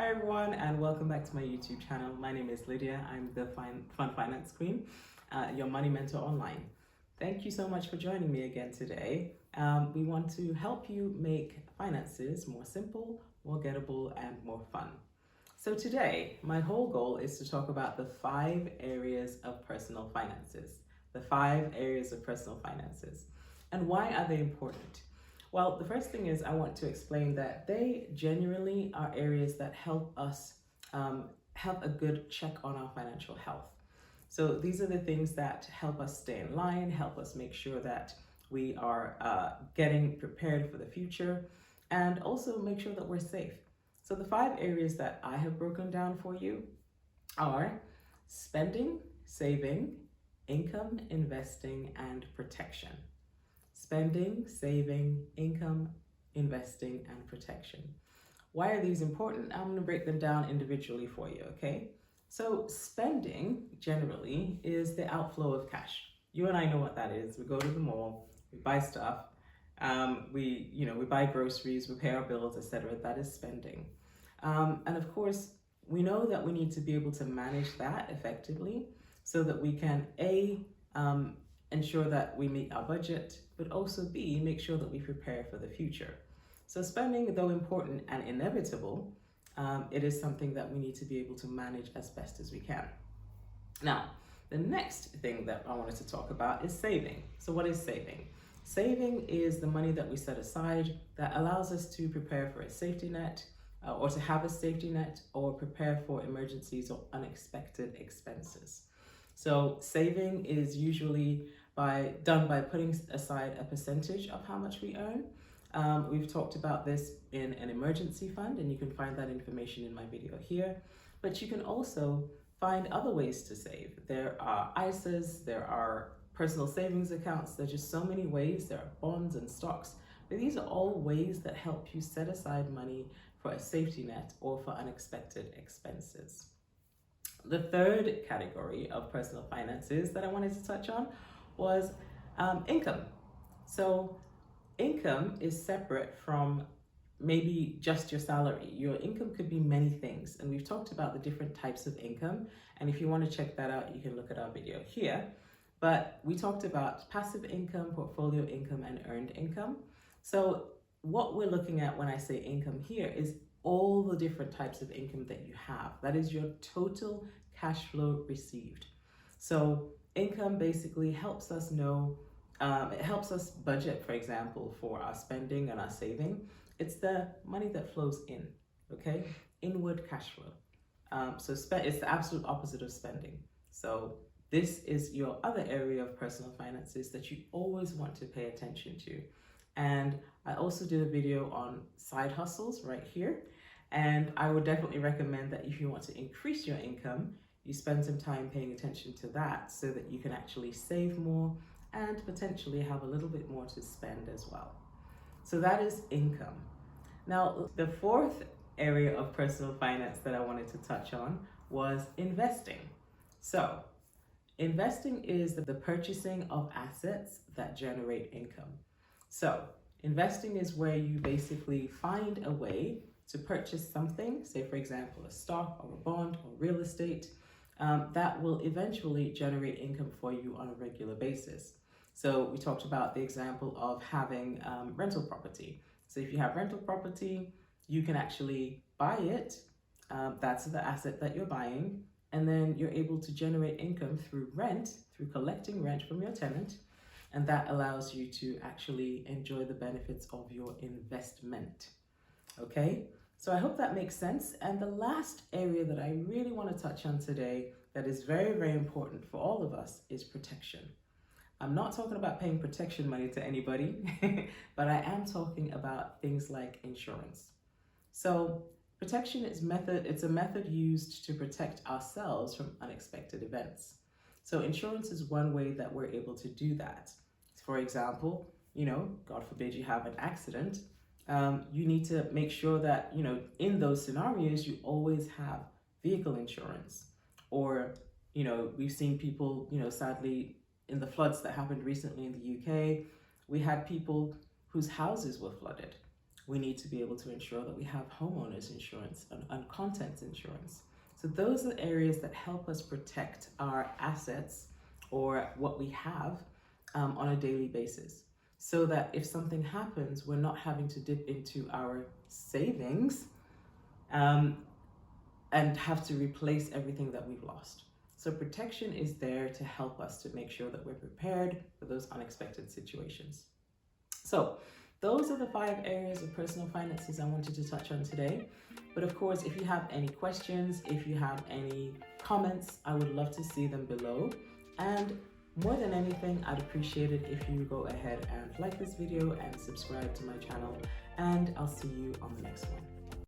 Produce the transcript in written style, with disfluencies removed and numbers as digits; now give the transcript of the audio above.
Hi everyone, and welcome back to my YouTube channel. My name is Lydia. I'm the Fun Finance Queen, your money mentor online. Thank you so much for joining me again today. We want to help you make finances more simple, more gettable, and more fun. So today, my whole goal is to talk about the 5 areas of personal finances. The 5 areas of personal finances. And why are they important? Well, the first thing is I want to explain that they genuinely are areas that help us have a good check on our financial health. So these are the things that help us stay in line, help us make sure that we are getting prepared for the future, and also make sure that we're safe. So the 5 areas that I have broken down for you are spending, saving, income, investing, and protection. Spending, saving, income, investing, and protection. Why are these important? I'm going to break them down individually for you, okay? So spending generally is the outflow of cash. You and I know what that is. We go to the mall, we buy stuff, we buy groceries, we pay our bills, etc. That is spending. And of course, we know that we need to be able to manage that effectively so that we can ensure that we meet our budget, but also B, make sure that we prepare for the future. So spending, though important and inevitable, it is something that we need to be able to manage as best as we can. Now, the next thing that I wanted to talk about is saving. So what is saving? Saving is the money that we set aside that allows us to prepare for a safety net, or to have a safety net, or prepare for emergencies or unexpected expenses. So saving is usually done by putting aside a percentage of how much we earn. We've talked about this in an emergency fund, and you can find that information in my video here. But you can also find other ways to save. There are ISAs, there are personal savings accounts, there's just so many ways. There are bonds and stocks, but these are all ways that help you set aside money for a safety net or for unexpected expenses. The third category of personal finances that I wanted to touch on was income. So income is separate from maybe just your salary. Your income could be many things, and we've talked about the different types of income, and if you want to check that out, you can look at our video here. But we talked about passive income, portfolio income, and earned income. So what we're looking at when I say income here is all the different types of income that you have. That is your total cash flow received. So income basically helps us know, it helps us budget, for example, for our spending and our saving. It's the money that flows in, okay? Inward cash flow. So it's the absolute opposite of spending. So this is your other area of personal finances that you always want to pay attention to. And I also did a video on side hustles right here. And I would definitely recommend that if you want to increase your income, you spend some time paying attention to that so that you can actually save more and potentially have a little bit more to spend as well. So that is income. Now, the fourth area of personal finance that I wanted to touch on was investing. So investing is the purchasing of assets that generate income. So investing is where you basically find a way to purchase something, say for example, a stock or a bond or real estate, that will eventually generate income for you on a regular basis. So we talked about the example of having rental property. So if you have rental property, you can actually buy it. That's the asset that you're buying. And then you're able to generate income through rent, through collecting rent from your tenant. And that allows you to actually enjoy the benefits of your investment. Okay, so I hope that makes sense. And the last area that I really want to touch on today that is very, very important for all of us is protection. I'm not talking about paying protection money to anybody, but I am talking about things like insurance. So protection is it's a method used to protect ourselves from unexpected events. So insurance is one way that we're able to do that. For example, God forbid you have an accident, you need to make sure that, in those scenarios, you always have vehicle insurance. Or, we've seen people, sadly, in the floods that happened recently in the UK, we had people whose houses were flooded. We need to be able to ensure that we have homeowners insurance and contents insurance. So those are the areas that help us protect our assets or what we have on a daily basis, so that if something happens, we're not having to dip into our savings and have to replace everything that we've lost. So protection is there to help us to make sure that we're prepared for those unexpected situations. So those are the 5 areas of personal finances I wanted to touch on today. But of course, if you have any questions, if you have any comments, I would love to see them below. And more than anything, I'd appreciate it if you go ahead and like this video and subscribe to my channel. And I'll see you on the next one.